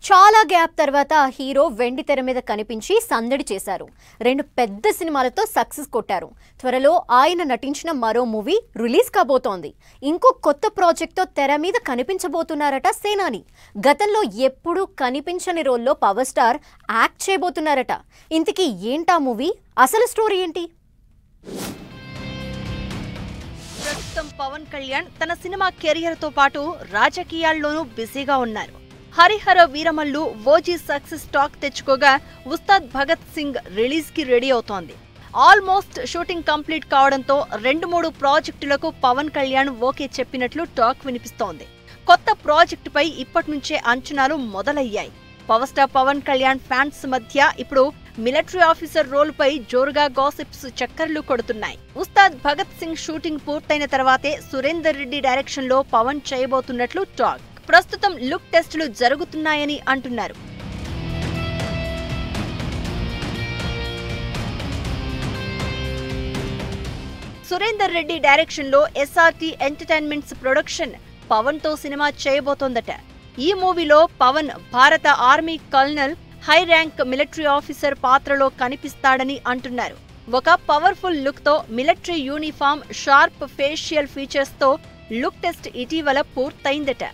చాలా గ్యాప్ తర్వాత హీరో వెండి తెర మీద కనిపించి సందడి చేశారు. 2 పెద్ద సినిమాలతో సక్సెస్ కొట్టారు. త్వరలో ఆయన నటించిన మరో మూవీ రిలీజ్ కాబోతోంది. ఇంకో కొత్త ప్రాజెక్ట్తో తెర మీద కనిపించబోతున్నారట సేనాని. గతంలో ఎప్పుడూ కనిపించని రోల్లో పవర్ స్టార్ యాక్ట్ చేయబోతున్నారట. ఇంతకీ ఏంటా మూవీ? అసలు స్టోరీ ఏంటి? ప్రస్తుతం పవన్ కళ్యాణ్ తన సినిమా కెరియర్ తో పాటు రాజకీయాల్లోనూ బిజీగా ఉన్నారు. Harihara Veeramallu OG success talk తెచ్చుకోగా ఉస్తాద్ భగత్ సింగ్ రిలీజ్ కి రెడీ అవుతోంది. ఆల్మోస్ట్ షూటింగ్ కంప్లీట్ కావడంతో 2-3 ప్రాజెక్టులకు పవన్ కళ్యాణ్ ఓకే చెప్పినట్లు టాక్ వినిపిస్తోంది. కొత్త ప్రాజెక్టుపై ఇప్పటి నుంచే అంచనాలు మొదలయ్యాయి. Power star Pawan Kalyan fans మధ్య ఇప్పుడు మిలిటరీ ఆఫీసర్ రోల్ పై జోరుగా గాసిప్స్ చక్కర్లు కొడుతున్నాయి. ఉస్తాద్ భగత్ సింగ్ షూటింగ్ పూర్తయిన తర్వాతే సురేందర్ రెడ్డి డైరెక్షన్ లో పవన్ చేయబోతున్నట్లు టాక్. ప్రస్తుతం లుక్ టెస్టులు జరుగుతున్నాయని అంటున్నారు. సురేందర్ రెడ్డి డైరెక్షన్ లో ఎస్ఆర్టీ ఎంటర్టైన్మెంట్స్ ప్రొడక్షన్ పవన్ తో సినిమా చేయబోతోందట. ఈ మూవీలో పవన్ భారత army colonel high rank military officer పాత్రలో కనిపిస్తాడని అంటున్నారు. ఒక పవర్ఫుల్ లుక్ తో military uniform, sharp facial features తో లుక్ టెస్ట్ ఇటీవల పూర్తయిందట.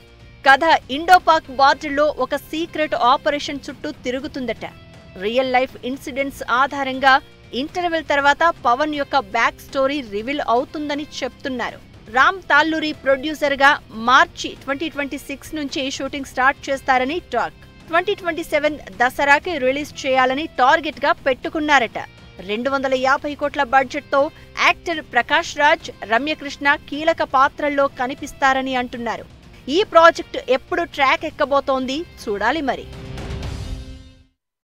కథ ఇండోపాక్ బార్డర్లో ఒక సీక్రెట్ ఆపరేషన్ చుట్టూ తిరుగుతుందట. రియల్ లైఫ్ ఇన్సిడెంట్స్ ఆధారంగా ఇంటర్వెల్ తర్వాత పవన్ యొక్క బ్యాక్ స్టోరీ రివీల్ అవుతుందని చెప్తున్నారు. రామ్ తాల్లూరి ప్రొడ్యూసర్ గా మార్చి 2026 నుంచి షూటింగ్ స్టార్ట్ చేస్తారని టాక్. 2027 దసరాకి రిలీజ్ చేయాలని టార్గెట్ గా పెట్టుకున్నారట. 250 కోట్ల బడ్జెట్ తో యాక్టర్ ప్రకాష్ రాజ్, రమ్యకృష్ణ కీలక పాత్రల్లో కనిపిస్తారని అంటున్నారు. ఈ ప్రాజెక్ట్ ఎప్పుడు ట్రాక్ ఎక్కబోతోంది చూడాలి మరి.